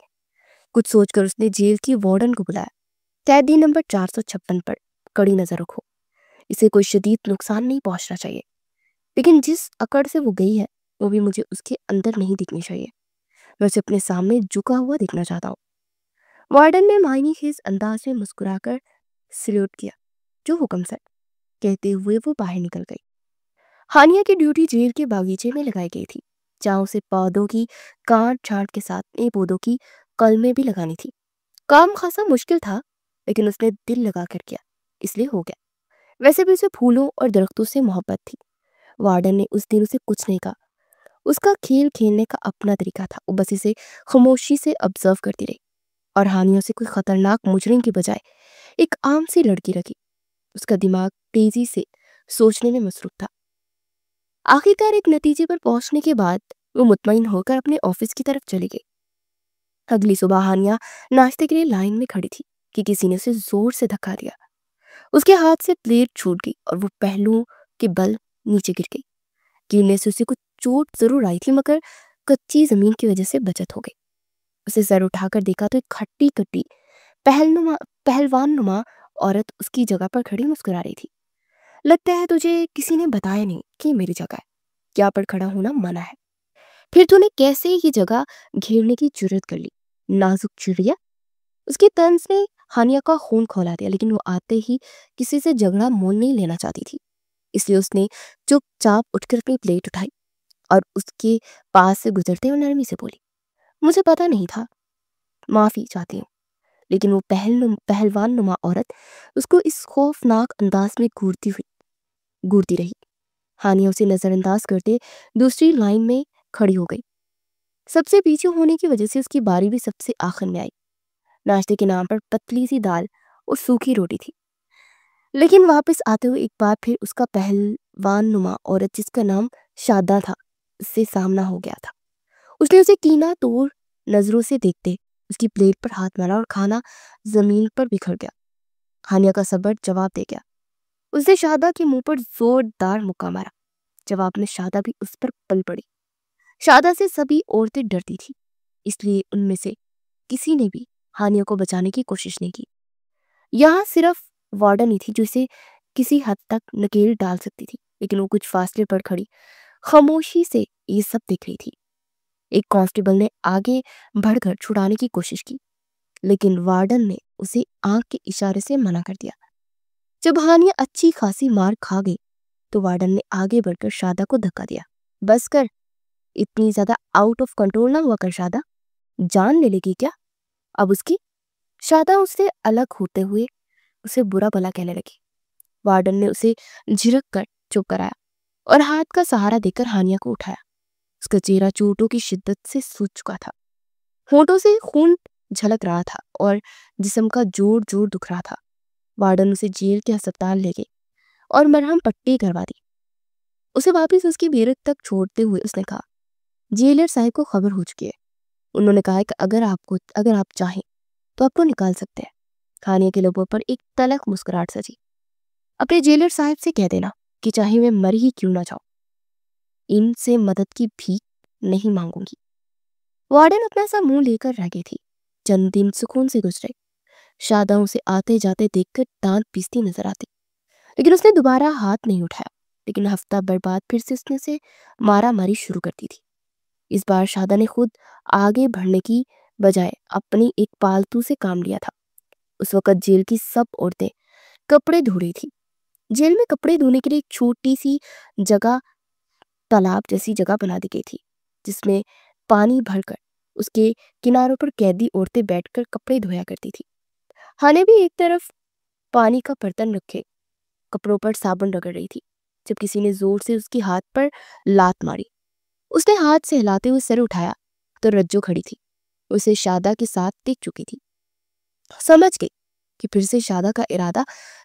کچھ سوچ کر اس نے جیل کی وارڈن کو بلایا۔ قیدی نمبر 456 پر کڑی نظر رکھو، اسے کوئی شدید نقصان نہیں پہنچنا چاہیے، لیکن جس اکڑ سے وہ گئی ہے وہ بھی مجھے اس کے اندر نہیں دکھنی چاہیے۔ میں اسے اپنے سامنے جھکا ہوا دیکھنا چاہتا ہوں۔ وارڈن نے معنی خیز انداز میں مسکرا کر سلیوٹ کیا۔ جو حکم سر، کہتے ہوئے وہ باہر نکل گئی۔ ہانیہ کی ڈیوٹی جیل کے باغیچے میں لگائی گئی تھی، جہاں اسے پودوں کی کاٹ چھانٹ کے ساتھ نئے پودوں کی کلمیں بھی لگانی تھی۔ کام خاصا مشکل تھا، لیکن اس نے دل لگا کر کیا، اس لیے ہو گیا۔ ویسے بھی اسے پھولوں اور درختوں سے محبت تھی۔ وارڈن نے اس دن اسے کچھ نہیں کہا۔ اس کا کھیل کھیلنے کا اپنا طریقہ تھا، وہ بس اسے خاموشی سے آبزرو کرتی رہی، اور ہانیہ سے کوئی خطرناک مجرم کی بجائے ایک عام سی لڑکی رکھی۔ اس کا دماغ تیزی سے سوچنے میں مصروف تھا۔ آخرکار ایک نتیجے پر پہنچنے کے بعد وہ مطمئن ہو کر اپنے آفس کی طرف چلی گئی۔ اگلی صبح ہانیہ ناشتے کے لیے لائن میں کھڑی تھی کہ کسی نے اسے زور سے دھکا دیا۔ اس کے ہاتھ سے پلیٹ چھوٹ گئی اور وہ پہلوؤں کے بل نیچے گر گئی۔ گرنے سے اسے کچھ چوٹ ضرور آئی تھی، مگر کچی زمین کی وجہ سے بچت ہو گئی۔ اسے سر اٹھا کر دیکھا تو ایک کھٹی کٹی پہلوان نما عورت اس کی جگہ پر کھڑی مسکرا رہی تھی۔ لگتا ہے تجھے کسی نے بتایا نہیں کہ میری جگہ ہے، یہاں پر کھڑا ہونا منع ہے۔ پھر تو نے کیسے یہ جگہ گھیرنے کی جرت کر لی، نازک چڑیا؟ اس کی طنز نے ہانیہ کا خون کھولا دیا، لیکن وہ آتے ہی کسی سے جھگڑا مول نہیں لینا چاہتی تھی۔ اس لیے اس نے چپ چاپ اٹھ کر اپنی پلیٹ اٹھائی اور اس کے پاس سے گزرتے ہوئے نرمی سے بولی، مجھے پتا نہیں تھا، معافی چاہتی ہوں۔ لیکن وہ پہلوان نما عورت اس کو اس خوفناک انداز میں گورتی رہی۔ ہانیہ اسے نظر انداز کرتے دوسری لائن میں کھڑی ہو گئی۔ سب سے پیچھے ہونے کی وجہ سے اس کی باری بھی سب سے آخر میں آئی۔ ناشتے کے نام پر پتلی سی دال اور سوکھی روٹی تھی، لیکن واپس آتے ہوئے ایک بار پھر اس کا پہلوان نما عورت جس کا نام شادہ تھا اس سے سامنا ہو گیا تھا۔ اس نے اسے کینہ توڑ نظروں سے دیکھتے اس کی پلیٹ پر ہاتھ مارا اور کھانا زمین پر بکھر گیا۔ ہانیہ کا صبر جواب دے گیا۔ اس نے شادہ کے منہ پر زوردار مکہ مارا۔ جواب میں شادہ بھی اس پر پل پڑی۔ شادہ سے سبھی عورتیں ڈرتی تھی، اس لیے ان میں سے کسی نے بھی ہانیہ کو بچانے کی کوشش نہیں کی۔ یہاں صرف وارڈن ہی تھی جو اسے کسی حد تک نکیل ڈال سکتی تھی، لیکن وہ کچھ فاصلے پر کھڑی خاموشی سے یہ سب دیکھ رہی تھی۔ ایک کانسٹیبل نے آگے بڑھ کر چھڑانے کی کوشش کی، لیکن وارڈن نے اسے آنکھ کے اشارے سے منع کر دیا۔ جب ہانیہ اچھی خاصی مار کھا گئی تو وارڈن نے آگے بڑھ کر شادہ کو دھکا دیا۔ بس کر، اتنی زیادہ آؤٹ آف کنٹرول نہ ہوا کر شادہ، جان لے لے گی کیا اب اس کی؟ شادہ اس سے الگ ہوتے ہوئے اسے برا بھلا کہنے لگی۔ وارڈن نے اسے جھڑک کر چپ کرایا اور ہاتھ کا سہارا دے کر ہانیہ کو اٹھایا۔ اس کا چہرہ چوٹوں کی شدت سے سوج چکا تھا، ہونٹوں سے خون جھلک رہا تھا اور جسم کا جوڑ جوڑ دکھ رہا تھا۔ وارڈن اسے جیل کے ہسپتال لے گئے اور مرہم پٹی کروا دی۔ اسے واپس اس کی بیرک تک چھوڑتے ہوئے اس نے کہا، جیلر صاحب کو خبر ہو چکی ہے، انہوں نے کہا ہے کہ اگر آپ چاہیں تو آپ کو نکال سکتے ہیں۔ ہانیہ کے لبوں پر ایک تلخ مسکراہٹ سجی۔ اپنے جیلر صاحب سے کہہ دینا کہ چاہے میں مر ہی کیوں نہ جاؤں، ان سے مدد کی بھیک نہیں مانگوں گی۔ وارڈن اپنا سا منہ لے کر رہ گئی تھی۔ چند دن سکون سے گزرے۔ شادہ اسے آتے جاتے دیکھ کر دانت پیستی نظر آتی، لیکن اس نے دوبارہ ہاتھ نہیں اٹھایا۔ لیکن ہفتہ بھر بعد پھر سے اس نے اسے مارا ماری شروع کر دی تھی۔ اس بار شادہ نے خود آگے بڑھنے کی بجائے اپنی ایک پالتو سے کام لیا تھا۔ اس وقت جیل کی سب عورتیں کپڑے دھو رہی تھی۔ جیل میں کپڑے دھونے کے لیے ایک چھوٹی سی جگہ، تالاب جیسی جگہ بنا دی گئی تھی جس میں پانی بھر کر اس کے کناروں پر قیدی عورتیں بیٹھ کر کپڑے دھویا کرتی تھی۔ ہانیہ بھی ایک طرف پانی کا برتن رکھے کپڑوں پر صابن رگڑ رہی تھی جب کسی نے زور سے اس کے ہاتھ پر لات ماری۔ اس نے ہاتھ سے ہلاتے ہوئے سر اٹھایا تو رجو کھڑی تھی۔ اسے شادہ کے ساتھ دیکھ چکی تھی، سمجھ گئی کہ پھر سے شادہ کا ارادہ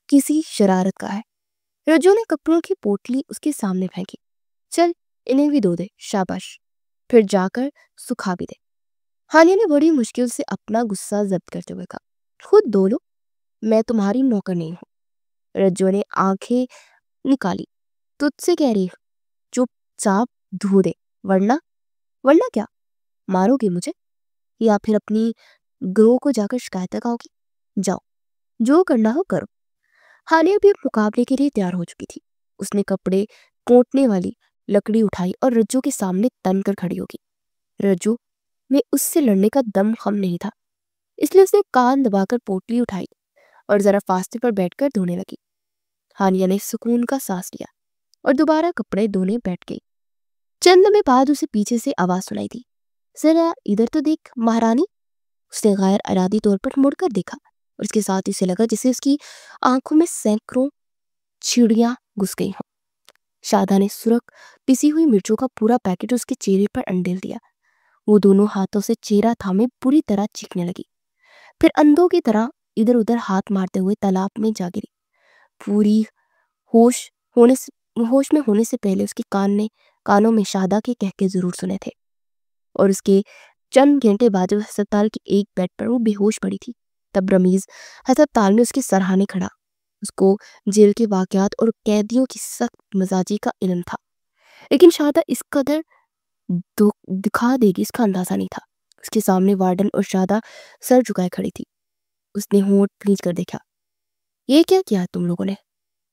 کسی شرارت کا ہے۔ رجو نے کپڑوں کی پوٹلی اس کے سامنے پھینکی۔ چل انہیں بھی دھو دے، شاباش، پھر جا کر سکھا بھی دے۔ ہانیہ نے بڑی مشکل سے اپنا غصہ ضبط کرتے ہوئے کہا، خود دھو لو، میں تمہاری نوکر نہیں ہوں۔ رجو نے آنکھیں نکالی، تجھ سے کہہ رہی ہوں، چپ چاپ دھو دے، ورنہ کیا، مارو گے مجھے یا پھر اپنی گروہ کو جا کر شکایت لگاؤ گی؟ جاؤ، جو کرنا ہو کرو۔ ہانیہ بھی مقابلے کے لیے تیار ہو چکی تھی۔ اس نے کپڑے کوٹنے والی لکڑی اٹھائی اور رجو کے سامنے تن کر کھڑی ہوگی۔ رجو میں اس سے لڑنے کا دم خم نہیں تھا، اس لیے اس نے کان دبا کر پوٹلی اٹھائی اور ذرا فاصلے پر بیٹھ کر دھونے لگی۔ ہانیہ نے سکون کا سانس لیا اور دوبارہ کپڑے دھونے بیٹھ گئی۔ چند لمحے بعد اسے پیچھے سے آواز سنائی دی، ذرا ادھر تو دیکھ مہارانی۔ اس نے غیر ارادی طور پر مڑ کر دیکھا اور اس کے ساتھ اسے لگا جسے اس کی آنکھوں میں سینکڑوں چڑیاں گھس گئی ہوں۔ شادہ نے سرخ پسی ہوئی مرچوں کا پورا پیکٹ اس کے چہرے پر انڈیل دیا۔ وہ دونوں ہاتھوں سے چہرہ تھامے پوری طرح چیخنے لگی، پھر اندھوں کی طرح ادھر ادھر ہاتھ مارتے ہوئے تالاب میں جا گری۔ پوری ہوش میں ہونے سے پہلے اس کے کانوں میں شادہ کے کہکے ضرور سنے تھے، اور اس کے چند گھنٹے بعد جب ہسپتال کے ایک بیڈ پر وہ بے ہوش پڑی تھی تب رمیز ہسپتال میں اس کے سرہانے کھڑا۔ اس کو جیل کے واقعات اور قیدیوں کی سخت مزاجی کا علم تھا، لیکن شادہ اس قدر دکھا دے گی اس کا اندازہ نہیں تھا۔ اس کے سامنے وارڈن اور شادہ سر جھکائے کھڑی تھی۔ اس نے ہونٹ کھینچ کر دیکھا، یہ کیا کیا تم لوگوں نے؟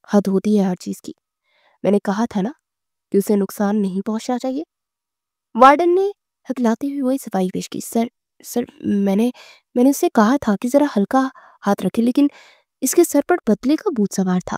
حد ہوتی ہے ہر چیز کی، میں نے کہا تھا نا کہ اسے نقصان نہیں پہنچنا چاہیے۔ وارڈن نے ہکلاتے ہوئے وہی صفائی پیش کی، سر میں نے اس سے کہا تھا کہ ذرا ہلکا ہاتھ رکھے، لیکن اس کے سر پر پتلے کا بھوت سوار تھا۔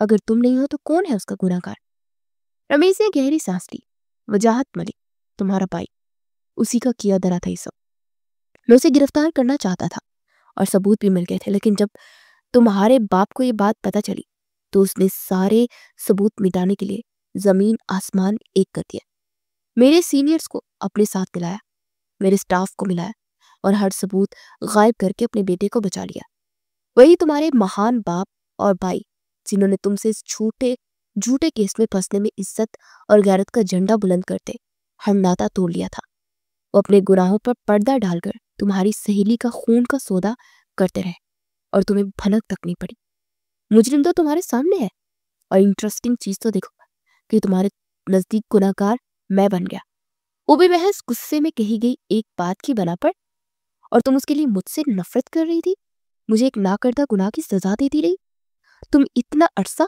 اگر تم نہیں ہو تو کون ہے اس کا گناہگار؟ رمیش نے گہری سانس لی. وجاہت ملک، تمہارا بھائی، اسی کا کیا دھرا تھا یہ سب. میں اسے گرفتار کرنا چاہتا تھا اور ثبوت بھی مل گئے تھے، لیکن جب تمہارے باپ کو یہ بات پتہ چلی تو اس نے سارے ثبوت مٹانے کے لیے زمین آسمان ایک کر دیا. میرے سینئرز کو اپنے ساتھ ملایا، میرے سٹاف کو ملایا اور ہر ثبوت غائب کر کے اپنے بیٹے کو بچا لیا. وہی تمہارے مہان باپ اور بھائی جنہوں نے تم سے اس جھوٹے کیس میں پھنسنے میں عزت اور غیرت کا جھنڈا بلند کرتے ہم ناتا توڑ لیا تھا. وہ اپنے گناہوں پر پردہ ڈال کر تمہاری سہیلی کا خون کا سودا کرتے رہے اور تمہیں بھنک تک نہیں پڑی. مجرم تو تمہارے سامنے ہے، اور انٹرسٹنگ چیز تو دیکھو کہ تمہارے نزدیک گناہگار میں بن گیا، وہ بھی محض غصے میں کہی گئی ایک بات کی بنا پر، اور تم اس کے لیے مجھ سے نفرت کر رہی تھی، مجھے ایک ناکردہ گناہ کی سزا دیتی رہی. تم اتنا عرصہ.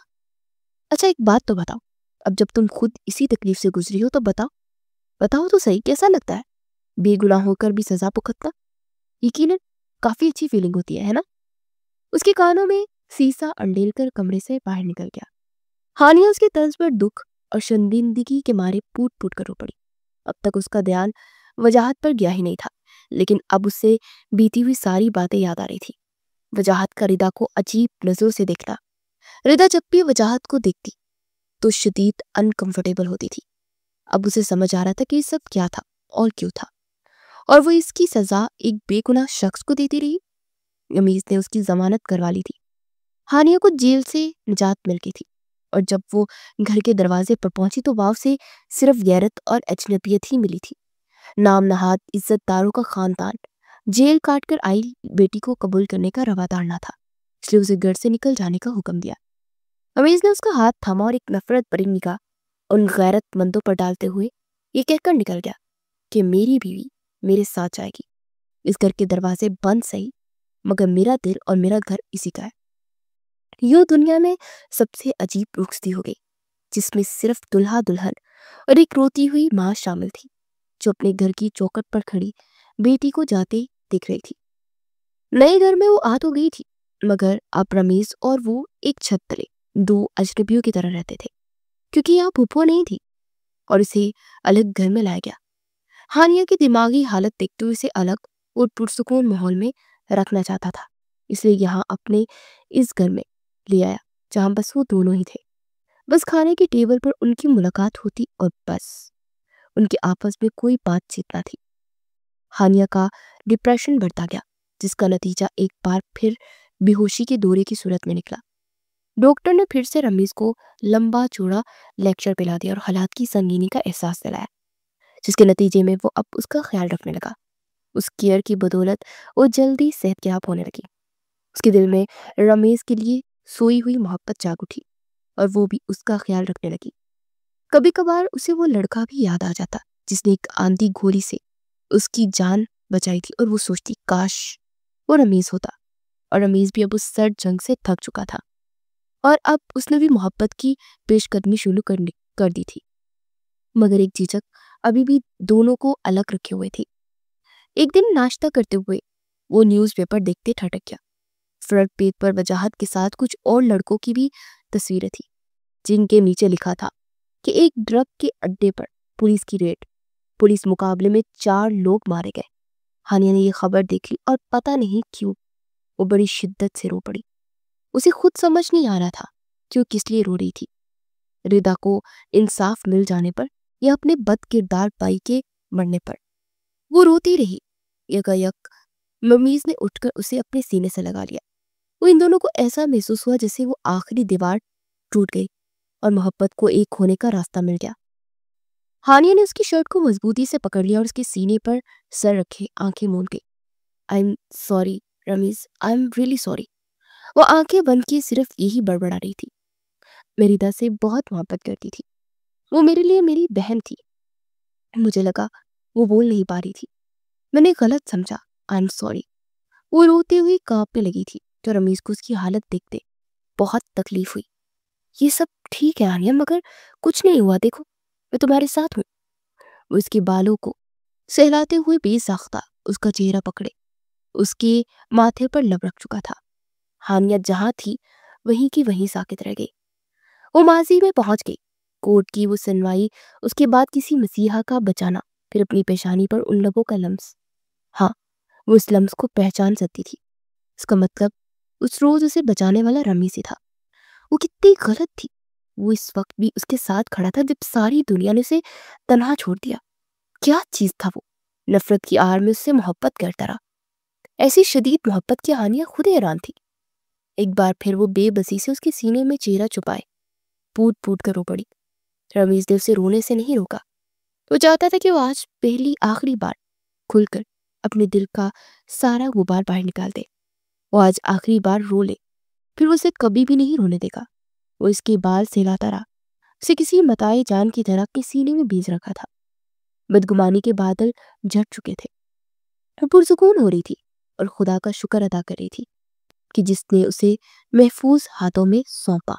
اچھا ایک بات تو بتاؤ، اب جب تم خود اسی تکلیف سے گزری ہو تو بتاؤ تو صحیح، کیسا لگتا ہے بے گناہ ہو کر بھی سزا بھگتنا؟ یقیناً کافی اچھی فیلنگ ہوتی ہے نا؟ اس کے کانوں میں سیسا انڈیل کر کمرے سے باہر نکل گیا. ہانیہ اس کے طرز پر دکھ اور شرمندگی کے مارے پوٹ پوٹ کر رو پڑی. اب تک اس کا دھیان وجاہت پر گیا ہی نہیں تھا، لیکن اب اس سے بیتی ہوئی ساری باتیں یاد آ رہی تھی. وجاہت کا ردا کو عجیب نظروں سے دیکھنا. ردا جب بھی وجاہت کو دیکھتی تو شدید انکمفرٹیبل ہوتی تھی. اب اسے سمجھ آ رہا تھا کہ یہ سب کیا تھا اور کیوں تھا، اور وہ اس کی سزا ایک بے گناہ شخص کو دیتی رہی. رمیز نے اس کی ضمانت کروا لی تھی. ہانیہ کو جیل سے نجات مل گئی تھی، اور جب وہ گھر کے دروازے پر پہنچی تو واؤ سے صرف غیرت اور اجنبیت ہی ملی تھی. نام نہاد عزت داروں کا خاندان جیل کاٹ کر آئی بیٹی کو قبول کرنے کا روادار نہ تھا، اس لیے اسے گھر سے نکل جانے کا حکم دیا. رمیز نے اس کا ہاتھ تھاما اور ایک نفرت بھری نگاہ ان غیرت مندوں پر ڈالتے ہوئے یہ کہہ کر نکل گیا کہ میری بیوی میرے ساتھ جائے گی. اس گھر کے دروازے بند صحیح، مگر میرا دل اور میرا گھر اسی کا ہے. یوں دنیا میں سب سے عجیب رخصتی ہو گئی، جس میں صرف دلہا دلہن اور ایک روتی ہوئی ماں شامل تھی جو اپنے گھر کی چوکھٹ پر کھڑی بیٹی کو جاتے دیکھ رہی تھی. نئے گھر میں وہ آ تو گئی تھی، مگر اب رمیز اور وہ ایک چھت تلے دو اجنبیوں کی طرح رہتے تھے، کیونکہ یہاں پھپھو نہیں تھی اور اسے الگ گھر میں لایا گیا. ہانیہ کی دماغی حالت دیکھتے ہوئے اسے الگ اور پرسکون ماحول میں رکھنا چاہتا تھا، اس لیے یہاں اپنے اس گھر میں لے آیا جہاں بس وہ دونوں ہی تھے. بس کھانے کی ٹیبل پر ان کی ملاقات ہوتی اور بس ان کے آپس میں کوئی بات چیت نہ تھی. ہانیہ کا ڈپریشن بڑھتا گیا، جس کا نتیجہ ایک بار پھر بے ہوشی کے دورے کی صورت میں نکلا. ڈاکٹر نے پھر سے رمیز کو لمبا چوڑا لیکچر پلا دیا اور حالات کی سنگینی کا احساس دلایا، جس کے نتیجے میں وہ اب اس کا خیال رکھنے لگا. اس کیئر کی بدولت وہ جلدی صحت یاب ہونے لگی. اس کے دل میں رمیز کے لیے سوئی ہوئی محبت جاگ اٹھی اور وہ بھی اس کا خیال رکھنے لگی. کبھی کبھار اسے وہ لڑکا بھی یاد آ جاتا جس نے ایک آندھی گولی سے اس کی جان بچائی تھی، اور وہ سوچتی کاش وہ رمیز ہوتا. اور رمیز بھی اب اس سرد جنگ سے تھک چکا تھا اور اب اس نے بھی محبت کی پیش قدمی شروع کر دی تھی، مگر ایک جھجک ابھی بھی دونوں کو الگ رکھے ہوئے تھی. ایک دن ناشتہ کرتے ہوئے وہ نیوز پیپر دیکھتے ٹھٹک گیا. فرنٹ پیج پر وجاہت کے ساتھ کچھ اور لڑکوں کی بھی تصویریں تھی، جن کے نیچے لکھا تھا کہ ایک ڈرگ کے اڈے پر پولیس کی ریڈ، پولیس مقابلے میں 4 لوگ مارے گئے. ہانیہ نے یہ خبر دیکھی اور پتہ نہیں کیوں وہ بڑی شدت سے رو پڑی. اسے خود سمجھ نہیں آ رہا تھا کہ وہ کس لیے رو رہی تھی، ردا کو انصاف مل جانے پر یا اپنے بد کردار بھائی کے مرنے پر. وہ روتی رہی. یکایک رمیز نے اٹھ کر اسے اپنے سینے سے لگا لیا. وہ ان دونوں کو ایسا محسوس ہوا جیسے وہ آخری دیوار ٹوٹ گئی اور محبت کو ایک ہونے کا راستہ مل گیا. ہانیہ نے اس کی شرٹ کو مضبوطی سے پکڑ لیا اور اس کے سینے پر سر رکھے آنکھیں مون گئی. I am sorry Ramiz, I am really sorry. وہ آنکھیں بند کیے صرف یہی بڑبڑا رہی تھی. میں ردا سے بہت محبت کرتی تھی، وہ میرے لیے میری بہن تھی. مجھے لگا وہ بول نہیں پا رہی تھی، میں نے غلط سمجھا، آئی ایم سوری. وہ روتے ہوئے کانپنے لگی تھی تو رمیز کو اس کی حالت دیکھتے بہت تکلیف ہوئی. یہ سب ٹھیک ہے ہانیہ، مگر کچھ نہیں ہوا، دیکھو میں تمہارے ساتھ ہوں. وہ اس کے بالوں کو سہلاتے ہوئے بے ساختہ اس کا چہرہ پکڑے اس کے ماتھے پر لب رکھ چکا تھا. ہانیہ جہاں تھی وہیں کی وہیں ساکت رہ گئی. وہ ماضی میں پہنچ گئی، کورٹ کی وہ سنوائی، اس کے بعد کسی مسیحا کا بچانا، پھر اپنی پیشانی پر ان لبوں کا لمس۔ ہاں، وہ اس لمس کو پہچان سکتی تھی۔ اس کا مطلب اس روز اسے بچانے والا رمی سے تھا۔ وہ کتنی غلط تھی، وہ اس وقت بھی اس کے ساتھ کھڑا تھا جب ساری دنیا نے اسے تنہا چھوڑ دیا۔ کیا چیز تھا وہ؟ نفرت کی آڑ میں اس سے محبت کرتا رہا، ایسی شدید محبت کی ہانیہ خود حیران تھی۔ ایک بار پھر وہ بے بسی سے اس کے سینے میں چہرہ چھپائے پوٹ پوٹ کر رو پڑی۔ رمیز نے اسے رونے سے نہیں روکا۔ وہ چاہتا تھا کہ وہ آج پہلی آخری بار کھل کر اپنے دل کا سارا غبار باہر نکال دے۔ وہ آج آخری بار رو لے، پھر وہ اسے کبھی بھی نہیں رونے دے گا۔ وہ اس کے بال سہلاتا رہا، اسے کسی متاع جان کی طرح کے سینے میں بیج رکھا تھا۔ بدگمانی کے بادل جھٹ چکے تھے، وہ پرسکون ہو رہی تھی اور خدا کا شکر ادا کر رہی تھی کہ جس نے اسے محفوظ ہاتھوں میں سونپا۔